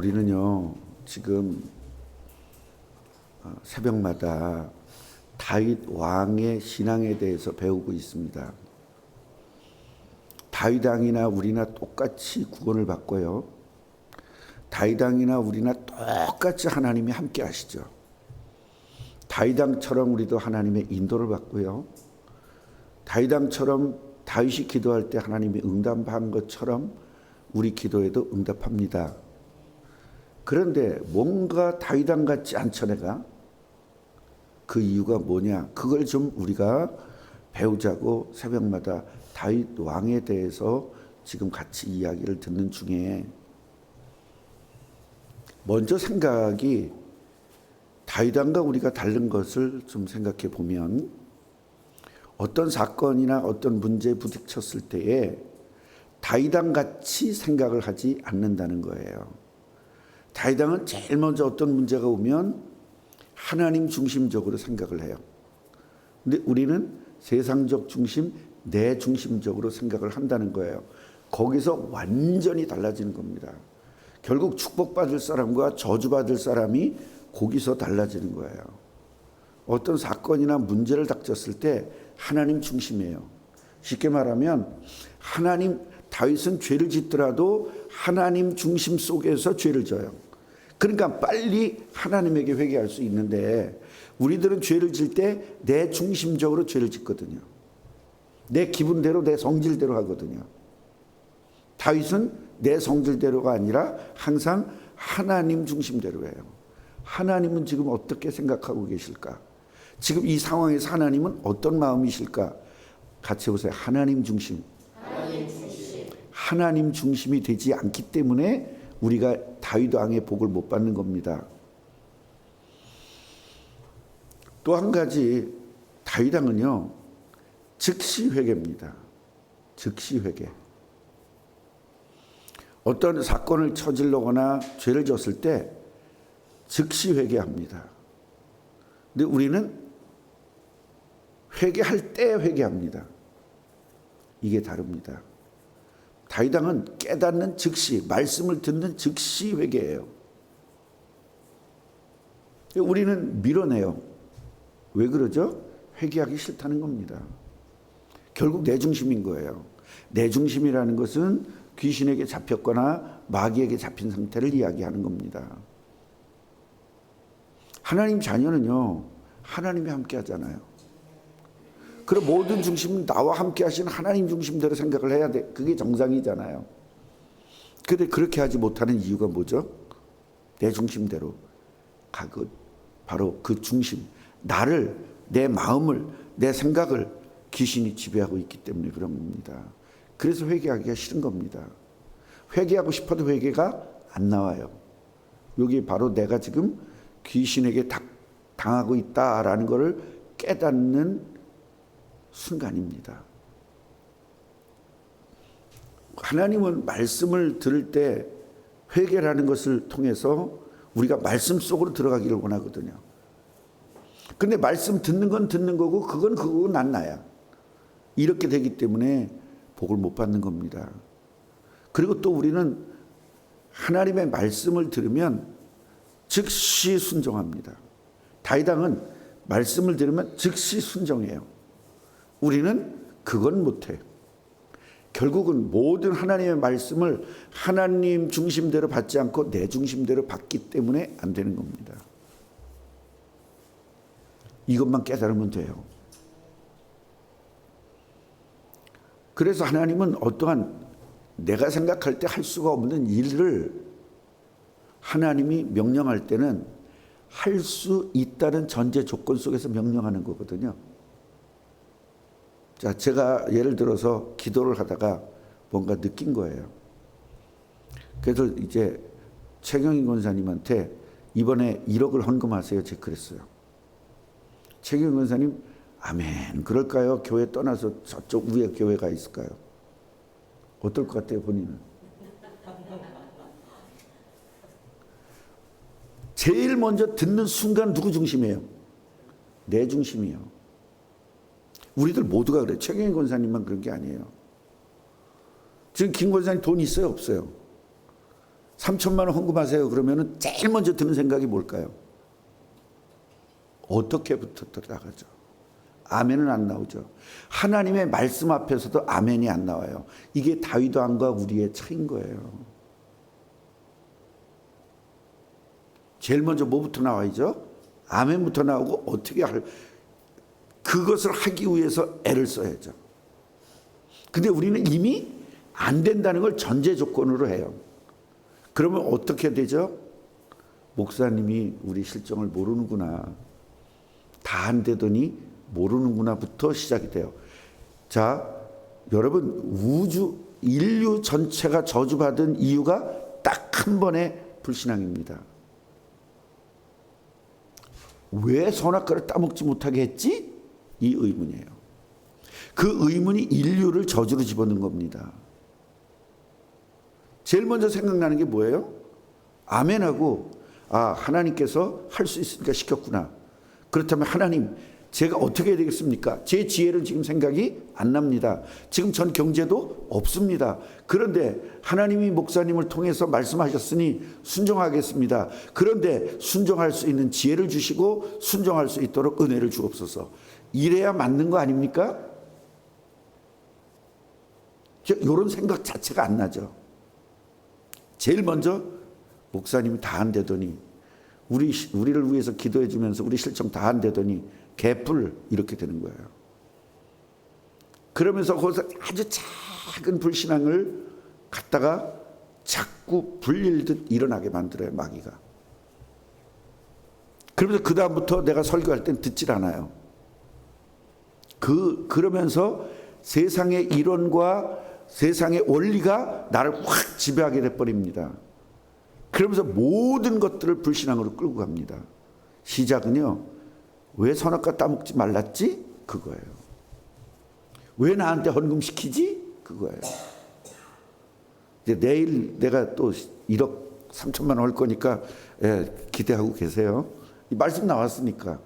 우리는요, 지금 새벽마다 다윗 왕의 신앙에 대해서 배우고 있습니다. 다윗 왕이나 우리나 똑같이 구원을 받고요. 다윗 왕이나 우리나 똑같이 하나님이 함께 하시죠. 다윗 왕처럼 우리도 하나님의 인도를 받고요. 다윗 왕처럼 다윗이 기도할 때 하나님이 응답한 것처럼 우리 기도에도 응답합니다. 그런데 뭔가 다윗 왕 같지 않죠, 내가? 그 이유가 뭐냐? 그걸 좀 우리가 배우자고 새벽마다 다윗 왕에 대해서 지금 같이 이야기를 듣는 중에 먼저 생각이 다윗 왕과 우리가 다른 것을 좀 생각해 보면 어떤 사건이나 어떤 문제에 부딪혔을 때에 다윗 왕 같이 생각을 하지 않는다는 거예요. 다윗 왕은 제일 먼저 어떤 문제가 오면 하나님 중심적으로 생각을 해요. 근데 우리는 세상적 중심, 내 중심적으로 생각을 한다는 거예요. 거기서 완전히 달라지는 겁니다. 결국 축복받을 사람과 저주받을 사람이 거기서 달라지는 거예요. 어떤 사건이나 문제를 닥쳤을 때 하나님 중심이에요. 쉽게 말하면 다윗은 죄를 짓더라도 하나님 중심 속에서 죄를 져요. 그러니까 빨리 하나님에게 회개할 수 있는데 우리들은 죄를 질 때 내 중심적으로 죄를 짓거든요. 내 기분대로 내 성질대로 하거든요. 다윗은 내 성질대로가 아니라 항상 하나님 중심대로 해요. 하나님은 지금 어떻게 생각하고 계실까? 지금 이 상황에서 하나님은 어떤 마음이실까? 같이 보세요. 하나님 중심. 하나님 중심이 되지 않기 때문에 우리가 다윗 왕의 복을 못 받는 겁니다. 또 한 가지, 다윗 왕은요, 즉시 회개입니다. 즉시 회개. 어떤 사건을 저질러거나 죄를 졌을 때 즉시 회개합니다. 근데 우리는 회개할 때 회개합니다. 이게 다릅니다. 다윗 왕은 깨닫는 즉시, 말씀을 듣는 즉시 회개해요. 우리는 밀어내요. 왜 그러죠? 회개하기 싫다는 겁니다. 결국 내 중심인 거예요. 내 중심이라는 것은 귀신에게 잡혔거나 마귀에게 잡힌 상태를 이야기하는 겁니다. 하나님 자녀는요, 하나님이 함께 하잖아요. 그럼 모든 중심은 나와 함께 하시는 하나님 중심대로 생각을 해야 돼. 그게 정상이잖아요. 그런데 그렇게 하지 못하는 이유가 뭐죠? 내 중심대로 바로 그 중심, 나를, 내 마음을, 내 생각을 귀신이 지배하고 있기 때문에 그런 겁니다. 그래서 회개하기가 싫은 겁니다. 회개하고 싶어도 회개가 안 나와요. 여기 바로 내가 지금 귀신에게 당하고 있다라는 것을 깨닫는 순간입니다. 하나님은 말씀을 들을 때 회개라는 것을 통해서 우리가 말씀 속으로 들어가기를 원하거든요. 근데 말씀 듣는 건 듣는 거고 그건 난 나야. 이렇게 되기 때문에 복을 못 받는 겁니다. 그리고 또 우리는 하나님의 말씀을 들으면 즉시 순종합니다. 다윗 왕은 말씀을 들으면 즉시 순종해요. 우리는 그건 못해. 결국은 모든 하나님의 말씀을 하나님 중심대로 받지 않고 내 중심대로 받기 때문에 안 되는 겁니다. 이것만 깨달으면 돼요. 그래서 하나님은 어떠한 내가 생각할 때 할 수가 없는 일을 하나님이 명령할 때는 할 수 있다는 전제 조건 속에서 명령하는 거거든요. 자, 제가 예를 들어서 기도를 하다가 뭔가 느낀 거예요. 그래서 이제 최경인 권사님한테 이번에 1억을 헌금하세요. 제가 그랬어요. 최경인 권사님, 아멘. 그럴까요? 교회 떠나서 저쪽 위에 교회가 있을까요? 어떨 것 같아요, 본인은? 제일 먼저 듣는 순간 누구 중심이에요? 내 중심이에요. 우리들 모두가 그래요. 최경인 권사님만 그런 게 아니에요. 지금 김 권사님 돈 있어요? 없어요? 3천만 원 헌금하세요. 그러면은 제일 먼저 드는 생각이 뭘까요? 어떻게부터 들어가죠? 아멘은 안 나오죠. 하나님의 말씀 앞에서도 아멘이 안 나와요. 이게 다윗 왕과 우리의 차이인 거예요. 제일 먼저 뭐부터 나와야죠? 아멘부터 나오고 어떻게 그것을 하기 위해서 애를 써야죠. 근데 우리는 이미 안 된다는 걸 전제 조건으로 해요. 그러면 어떻게 되죠? 목사님이 우리 실정을 모르는구나. 다 안 되더니 모르는구나부터 시작이 돼요. 자, 여러분, 인류 전체가 저주받은 이유가 딱 한 번의 불신앙입니다. 왜 선악과를 따먹지 못하게 했지? 이 의문이에요. 그 의문이 인류를 저주로 집어넣은 겁니다. 제일 먼저 생각나는 게 뭐예요? 아멘하고 하나님께서 할 수 있으니까 시켰구나. 그렇다면 하나님, 제가 어떻게 해야 되겠습니까? 제 지혜는 지금 생각이 안 납니다. 지금 전 경제도 없습니다. 그런데 하나님이 목사님을 통해서 말씀하셨으니 순종하겠습니다. 그런데 순종할 수 있는 지혜를 주시고 순종할 수 있도록 은혜를 주옵소서. 이래야 맞는 거 아닙니까? 이런 생각 자체가 안 나죠. 제일 먼저 목사님이 다 안 되더니 우리를 위해서 기도해 주면서 우리 실정 다 안 되더니 개뿔 이렇게 되는 거예요. 그러면서 거기서 아주 작은 불신앙을 갖다가 자꾸 불릴듯 일어나게 만들어요, 마귀가. 그러면서 그 다음부터 내가 설교할 땐 듣질 않아요. 그러면서 세상의 이론과 세상의 원리가 나를 확 지배하게 돼버립니다. 그러면서 모든 것들을 불신앙으로 끌고 갑니다. 시작은요, 왜 선악과 따먹지 말랐지? 그거예요. 왜 나한테 헌금시키지? 그거예요. 이제 내일 내가 또 1억 3천만 원 할 거니까 기대하고 계세요. 이 말씀 나왔으니까.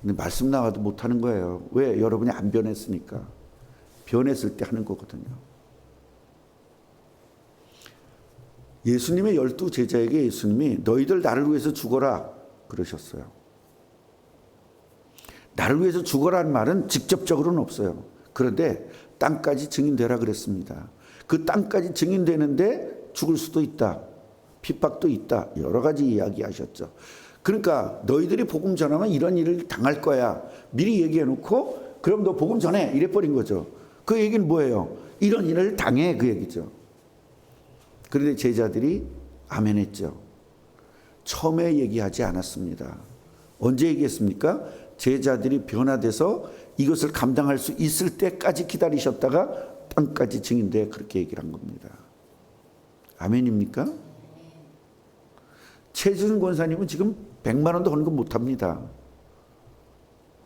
근데 말씀 나와도 못하는 거예요. 왜? 여러분이 안 변했으니까. 변했을 때 하는 거거든요. 예수님의 12 제자에게 예수님이 너희들 나를 위해서 죽어라 그러셨어요. 나를 위해서 죽어라는 말은 직접적으로는 없어요. 그런데 땅까지 증인되라 그랬습니다. 그 땅까지 증인되는데 죽을 수도 있다. 핍박도 있다. 여러 가지 이야기하셨죠. 그러니까 너희들이 복음 전하면 이런 일을 당할 거야. 미리 얘기해 놓고 그럼 너 복음 전해 이래버린 거죠. 그 얘기는 뭐예요? 이런 일을 당해 그 얘기죠. 그런데 제자들이 아멘했죠. 처음에 얘기하지 않았습니다. 언제 얘기했습니까? 제자들이 변화돼서 이것을 감당할 수 있을 때까지 기다리셨다가 땅까지 증인돼 그렇게 얘기를 한 겁니다. 아멘입니까? 최준 권사님은 지금 100만 원도 헌금 못합니다.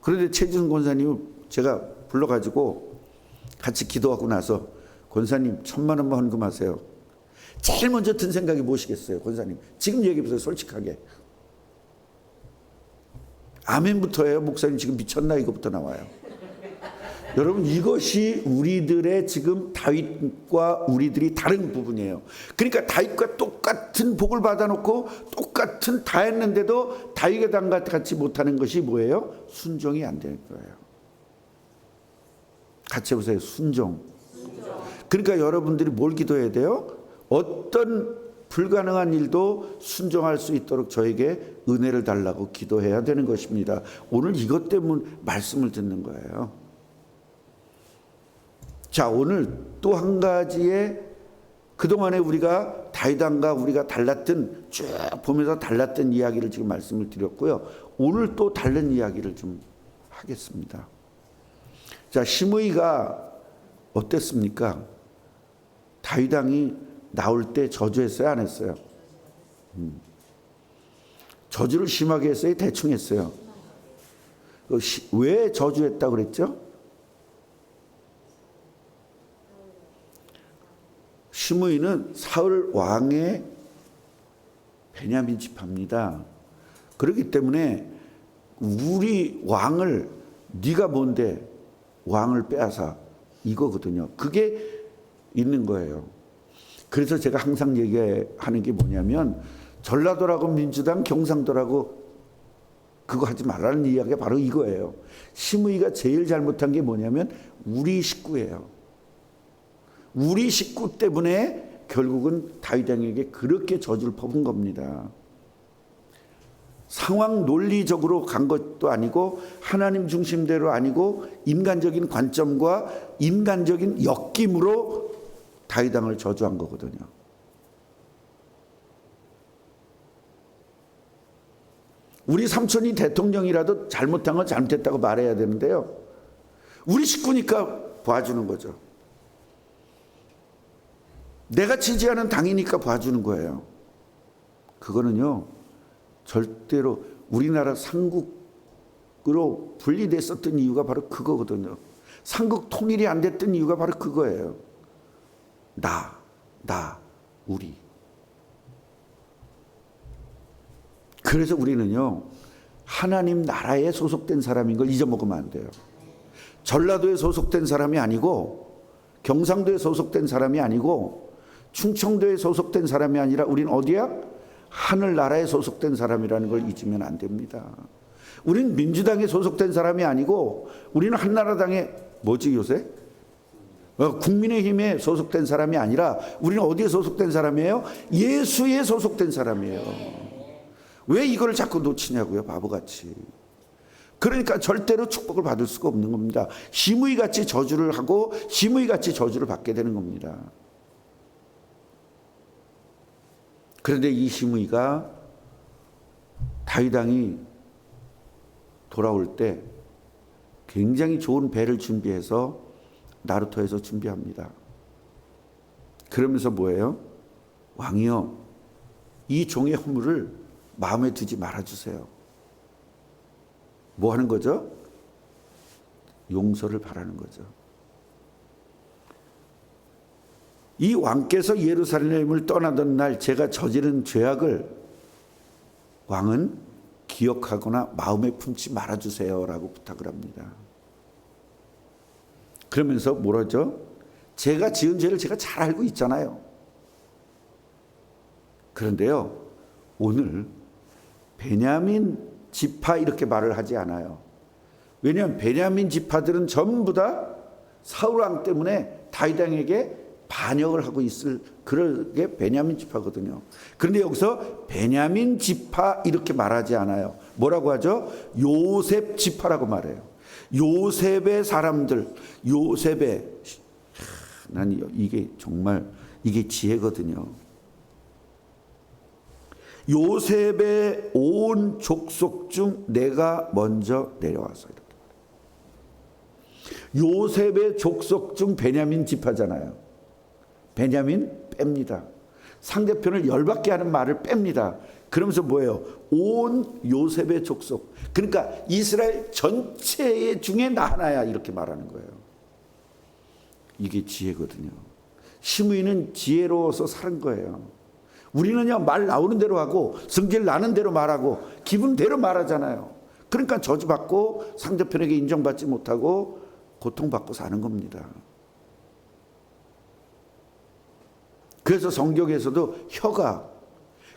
그런데 최준 권사님을 제가 불러가지고 같이 기도하고 나서 권사님 1000만 원만 헌금하세요. 제일 먼저 든 생각이 무엇이겠어요? 권사님 지금 얘기해보세요. 솔직하게. 아멘부터 해요. 목사님 지금 미쳤나? 이거부터 나와요. 여러분 이것이 우리들의 지금 다윗과 우리들이 다른 부분이에요. 그러니까 다윗과 똑같은 복을 받아놓고 똑같은 다 했는데도 다윗의 당과 같이 못하는 것이 뭐예요? 순종이 안 되는 거예요. 같이 해보세요. 순종. 그러니까 여러분들이 뭘 기도해야 돼요? 어떤 불가능한 일도 순종할 수 있도록 저에게 은혜를 달라고 기도해야 되는 것입니다. 오늘 이것 때문에 말씀을 듣는 거예요. 자, 오늘 또 한 가지의 그동안에 우리가 다윗왕과 우리가 달랐던 쭉 보면서 달랐던 이야기를 지금 말씀을 드렸고요. 오늘 또 다른 이야기를 좀 하겠습니다. 자, 시므이가 어땠습니까? 다윗왕이 나올 때 저주했어요? 안 했어요? 저주를 심하게 했어요? 대충 했어요? 왜 저주했다고 그랬죠? 시므이는 사울 왕의 베냐민 지파입니다. 그렇기 때문에 우리 왕을 네가 뭔데 왕을 빼앗아 이거거든요. 그게 있는 거예요. 그래서 제가 항상 얘기하는 게 뭐냐면 전라도라고 민주당, 경상도라고 그거 하지 말라는 이야기가 바로 이거예요. 심의가 제일 잘못한 게 뭐냐면 우리 식구예요. 우리 식구 때문에 결국은 다윗 왕에게 그렇게 저주를 퍼본 겁니다. 상황 논리적으로 간 것도 아니고 하나님 중심대로 아니고 인간적인 관점과 인간적인 엮임으로 다윗 왕을 저주한 거거든요. 우리 삼촌이 대통령이라도 잘못한 건 잘못했다고 말해야 되는데요. 우리 식구니까 봐주는 거죠. 내가 지지하는 당이니까 봐주는 거예요. 그거는요, 절대로 우리나라 삼국으로 분리됐었던 이유가 바로 그거거든요. 삼국 통일이 안 됐던 이유가 바로 그거예요. 나, 우리. 그래서 우리는요, 하나님 나라에 소속된 사람인 걸 잊어먹으면 안 돼요. 전라도에 소속된 사람이 아니고 경상도에 소속된 사람이 아니고 충청도에 소속된 사람이 아니라 우린 어디야? 하늘나라에 소속된 사람이라는 걸 잊으면 안 됩니다. 우린 민주당에 소속된 사람이 아니고 우리는 한나라당에 뭐지 요새? 국민의힘에 소속된 사람이 아니라 우리는 어디에 소속된 사람이에요? 예수에 소속된 사람이에요. 왜 이걸 자꾸 놓치냐고요, 바보같이. 그러니까 절대로 축복을 받을 수가 없는 겁니다. 심의같이 저주를 하고 심의같이 저주를 받게 되는 겁니다. 그런데 이 심의가 다윗 왕이 돌아올 때 굉장히 좋은 배를 준비해서 나루터에서 준비합니다. 그러면서 뭐예요? 왕이여, 이 종의 허물을 마음에 두지 말아주세요. 뭐 하는 거죠? 용서를 바라는 거죠. 이 왕께서 예루살렘을 떠나던 날 제가 저지른 죄악을 왕은 기억하거나 마음에 품지 말아주세요 라고 부탁을 합니다. 그러면서 뭐라죠? 제가 지은 죄를 제가 잘 알고 있잖아요. 그런데요, 오늘 베냐민 지파 이렇게 말을 하지 않아요. 왜냐하면 베냐민 지파들은 전부 다 사울 왕 때문에 다윗 왕에게 반역을 하고 있을 그런 게 베냐민 지파거든요. 그런데 여기서 베냐민 지파 이렇게 말하지 않아요. 뭐라고 하죠? 요셉 지파라고 말해요. 요셉의 사람들, 요셉의, 난 이게 정말 이게 지혜거든요. 요셉의 온 족속 중 내가 먼저 내려와서 이렇게. 요셉의 족속 중 베냐민 지파잖아요. 베냐민 뺍니다. 상대편을 열받게 하는 말을 뺍니다. 그러면서 뭐예요? 온 요셉의 족속. 그러니까 이스라엘 전체 중에 나 하나야 이렇게 말하는 거예요. 이게 지혜거든요. 시므이는 지혜로워서 사는 거예요. 우리는요, 말 나오는 대로 하고 성질 나는 대로 말하고 기분대로 말하잖아요. 그러니까 저주받고 상대편에게 인정받지 못하고 고통받고 사는 겁니다. 그래서 성경에서도 혀가,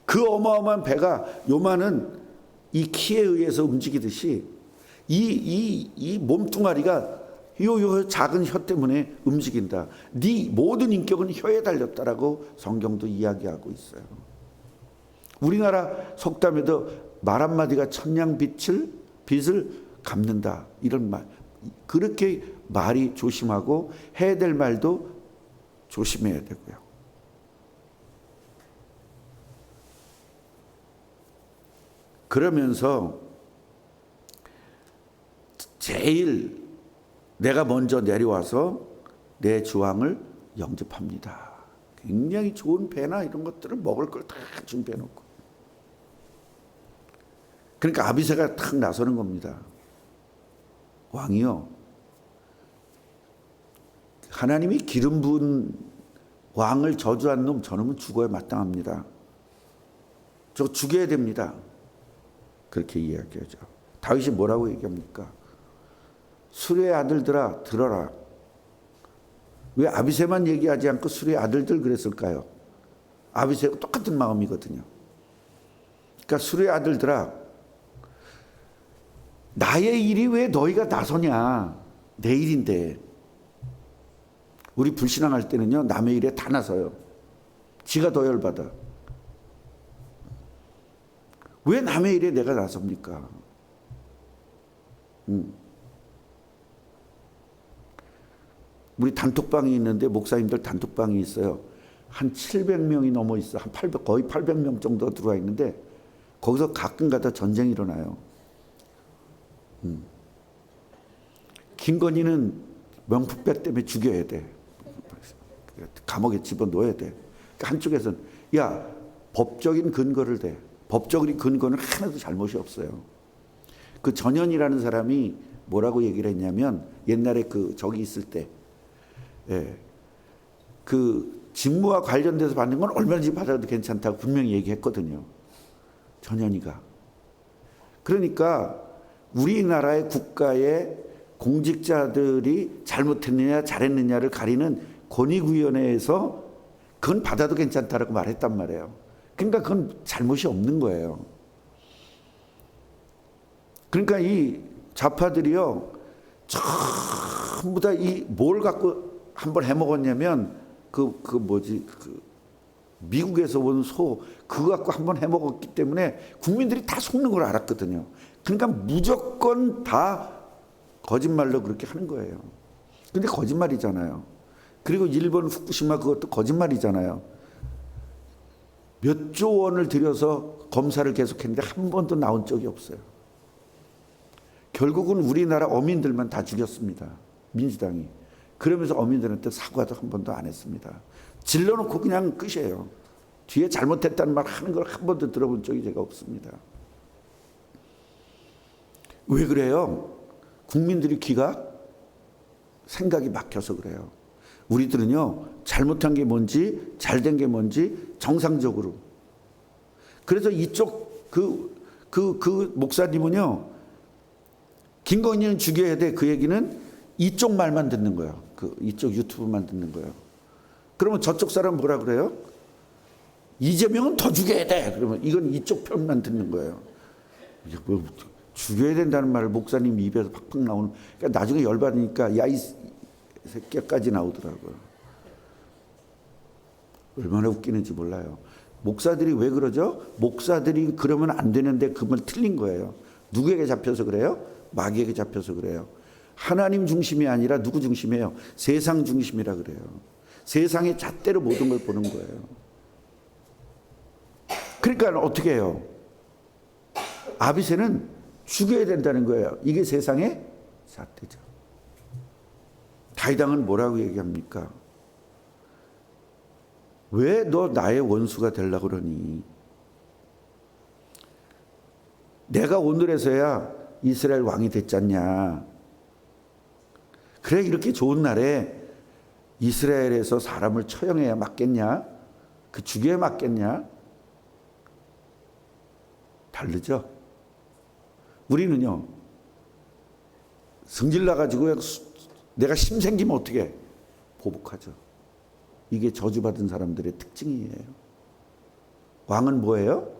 그 어마어마한 배가 요만한 이 키에 의해서 움직이듯이 이 몸뚱아리가 요 작은 혀 때문에 움직인다. 네 모든 인격은 혀에 달렸다라고 성경도 이야기하고 있어요. 우리나라 속담에도 말 한마디가 천냥빚을 갚는다 이런 말. 그렇게 말이 조심하고 해야 될 말도 조심해야 되고요. 그러면서 제일 내가 먼저 내려와서 내 주왕을 영접합니다. 굉장히 좋은 배나 이런 것들을 먹을 걸 다 준비해 놓고. 그러니까 아비새가 탁 나서는 겁니다. 왕이요, 하나님이 기름 부은 왕을 저주한 놈, 저놈은 죽어야 마땅합니다. 저 죽여야 됩니다. 그렇게 이야기하죠. 다윗이 뭐라고 얘기합니까? 수레의 아들들아 들어라. 왜 아비새만 얘기하지 않고 수레의 아들들 그랬을까요? 아비새하고 똑같은 마음이거든요. 그러니까 수레 아들들아, 나의 일이 왜 너희가 나서냐? 내 일인데. 우리 불신앙할 때는요, 남의 일에 다 나서요. 지가 더 열받아. 왜 남의 일에 내가 나섭니까? 우리 단톡방이 있는데, 목사님들 단톡방이 있어요. 한 700명이 넘어 있어. 한 800, 거의 800명 정도 들어와 있는데, 거기서 가끔 가다 전쟁이 일어나요. 김건희는 명품백 때문에 죽여야 돼. 감옥에 집어넣어야 돼. 그러니까 한쪽에서는 야, 법적인 근거를 대. 법적인 근거는 하나도 잘못이 없어요. 그 전현이라는 사람이 뭐라고 얘기를 했냐면, 옛날에 그 저기 있을 때, 그 직무와 관련돼서 받는 건 얼마든지 받아도 괜찮다고 분명히 얘기했거든요. 전현이가. 그러니까 우리나라의 국가의 공직자들이 잘못했느냐 잘했느냐를 가리는 권익위원회에서 그건 받아도 괜찮다라고 말했단 말이에요. 그러니까 그건 잘못이 없는 거예요. 그러니까 이 좌파들이요, 전부 다 이 뭘 갖고 한번 해먹었냐면 그 미국에서 온 소 그거 갖고 한번 해먹었기 때문에 국민들이 다 속는 걸 알았거든요. 그러니까 무조건 다 거짓말로 그렇게 하는 거예요. 근데 거짓말이잖아요. 그리고 일본 후쿠시마 그것도 거짓말이잖아요. 몇 조 원을 들여서 검사를 계속했는데 한 번도 나온 적이 없어요. 결국은 우리나라 어민들만 다 죽였습니다. 민주당이. 그러면서 어민들한테 사과도 한 번도 안 했습니다. 질러놓고 그냥 끝이에요. 뒤에 잘못했다는 말 하는 걸 한 번도 들어본 적이 제가 없습니다. 왜 그래요? 국민들이 귀가 생각이 막혀서 그래요. 우리들은요, 잘못한 게 뭔지 잘된 게 뭔지 정상적으로. 그래서 이쪽 그 목사님은요, 김건희는 죽여야 돼, 그 얘기는 이쪽 말만 듣는 거예요. 그 이쪽 유튜브만 듣는 거예요. 그러면 저쪽 사람 뭐라 그래요? 이재명은 더 죽여야 돼. 그러면 이건 이쪽 편만 듣는 거예요. 이게 뭐 죽여야 된다는 말을 목사님 입에서 팍팍 나오는. 그러니까 나중에 열받으니까 야, 이 새끼까지 나오더라고요. 얼마나 웃기는지 몰라요. 목사들이 왜 그러죠? 목사들이 그러면 안 되는데 그 말 틀린 거예요. 누구에게 잡혀서 그래요? 마귀에게 잡혀서 그래요. 하나님 중심이 아니라 누구 중심이에요? 세상 중심이라 그래요. 세상의 잣대로 모든 걸 보는 거예요. 그러니까 어떻게 해요? 아비새는 죽여야 된다는 거예요. 이게 세상의 잣대죠. 다윗왕은 뭐라고 얘기합니까? 왜 너 나의 원수가 되려고 그러니? 내가 오늘에서야 이스라엘 왕이 됐잖냐. 그래, 이렇게 좋은 날에 이스라엘에서 사람을 처형해야 맞겠냐? 그 죽여야 맞겠냐? 다르죠? 우리는요, 성질 나가지고 내가 심 생기면 어떻게 해? 보복하죠. 이게 저주받은 사람들의 특징이에요. 왕은 뭐예요?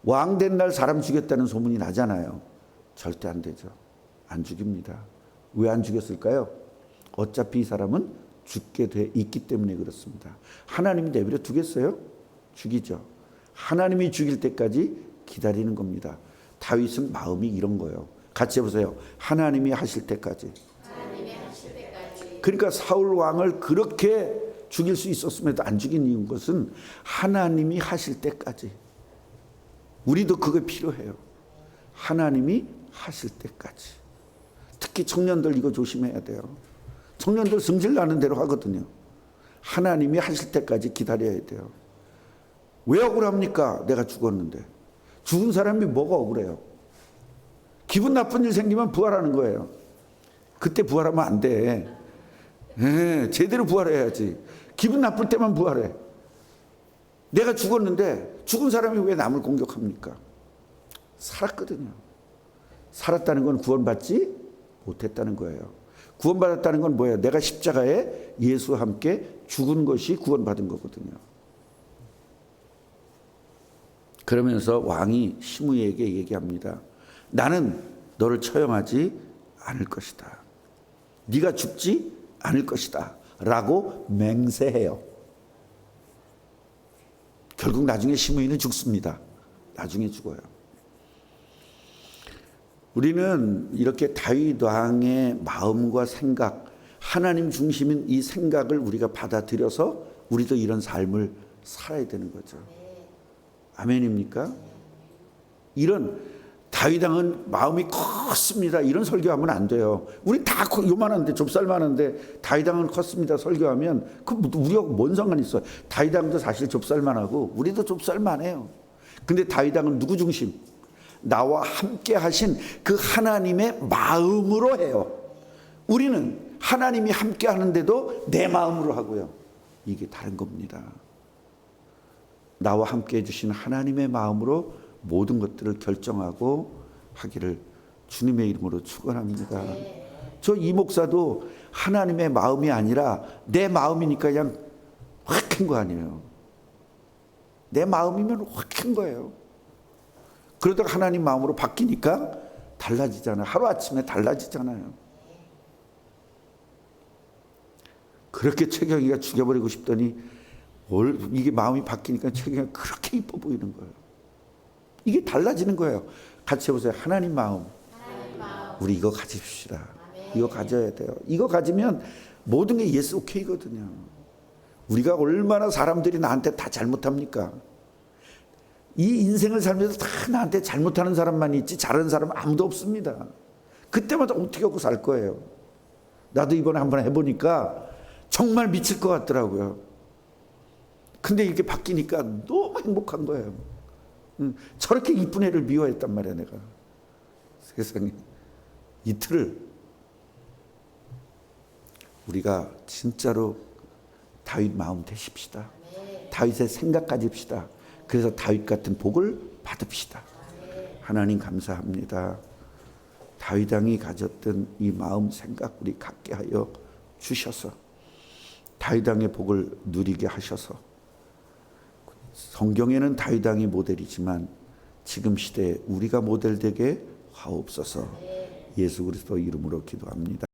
왕 된 날 사람 죽였다는 소문이 나잖아요. 절대 안 되죠. 안 죽입니다. 왜 안 죽였을까요? 어차피 이 사람은 죽게 돼 있기 때문에 그렇습니다. 하나님이 내버려 두겠어요? 죽이죠. 하나님이 죽일 때까지 기다리는 겁니다. 다윗은 마음이 이런 거예요. 같이 해보세요. 하나님이 하실 때까지. 그러니까 사울 왕을 그렇게 죽일 수 있었음에도 안 죽인 이유 것은 하나님이 하실 때까지. 우리도 그게 필요해요. 하나님이 하실 때까지. 특히 청년들 이거 조심해야 돼요. 청년들 성질 나는 대로 하거든요. 하나님이 하실 때까지 기다려야 돼요. 왜 억울합니까? 내가 죽었는데. 죽은 사람이 뭐가 억울해요? 기분 나쁜 일 생기면 부활하는 거예요. 그때 부활하면 안 돼. 제대로 부활해야지. 기분 나쁠 때만 부활해. 내가 죽었는데 죽은 사람이 왜 남을 공격합니까? 살았거든요. 살았다는 건 구원받지 못했다는 거예요. 구원받았다는 건 뭐예요? 내가 십자가에 예수와 함께 죽은 것이 구원받은 거거든요. 그러면서 왕이 시므이에게 얘기합니다. 나는 너를 처형하지 않을 것이다. 네가 죽지 않을 것이다. 라고 맹세해요. 결국 나중에 시므이는 죽습니다. 나중에 죽어요. 우리는 이렇게 다윗 왕의 마음과 생각, 하나님 중심인 이 생각을 우리가 받아들여서 우리도 이런 삶을 살아야 되는 거죠. 아멘입니까? 이런 다윗 왕은 마음이 컸습니다. 이런 설교하면 안 돼요. 우리 다 요만한데 좁쌀만한데 다윗 왕은 컸습니다. 설교하면 그 우리하고 뭔 상관이 있어요? 다윗 왕도 사실 좁쌀만하고 우리도 좁쌀만해요. 근데 다윗 왕은 누구 중심? 나와 함께 하신 그 하나님의 마음으로 해요. 우리는 하나님이 함께 하는데도 내 마음으로 하고요. 이게 다른 겁니다. 나와 함께 해주신 하나님의 마음으로 모든 것들을 결정하고 하기를 주님의 이름으로 축원합니다. 저 이 목사도 하나님의 마음이 아니라 내 마음이니까 그냥 확 한 거 아니에요. 내 마음이면 확 한 거예요. 그러다가 하나님 마음으로 바뀌니까 달라지잖아요. 하루아침에 달라지잖아요. 그렇게 최경희가 죽여버리고 싶더니 이게 마음이 바뀌니까 최경희가 그렇게 이뻐 보이는 거예요. 이게 달라지는 거예요. 같이 해보세요. 하나님 마음. 우리 이거 가집시다. 이거 가져야 돼요. 이거 가지면 모든 게 예스 오케이거든요. 우리가 얼마나 사람들이 나한테 다 잘못합니까? 이 인생을 살면서 다 나한테 잘못하는 사람만 있지 잘하는 사람은 아무도 없습니다. 그때마다 어떻게 하고 살 거예요. 나도 이번에 한번 해보니까 정말 미칠 것 같더라고요. 근데 이렇게 바뀌니까 너무 행복한 거예요. 저렇게 이쁜 애를 미워했단 말이야 내가. 세상에. 이틀을 우리가 진짜로 다윗 마음 되십시다. 다윗의 생각 가집시다. 그래서 다윗 같은 복을 받읍시다. 하나님 감사합니다. 다윗 왕이 가졌던 이 마음 생각 우리 갖게 하여 주셔서 다윗 왕의 복을 누리게 하셔서 성경에는 다윗 왕이 모델이지만 지금 시대에 우리가 모델되게 하옵소서. 예수 그리스도 이름으로 기도합니다.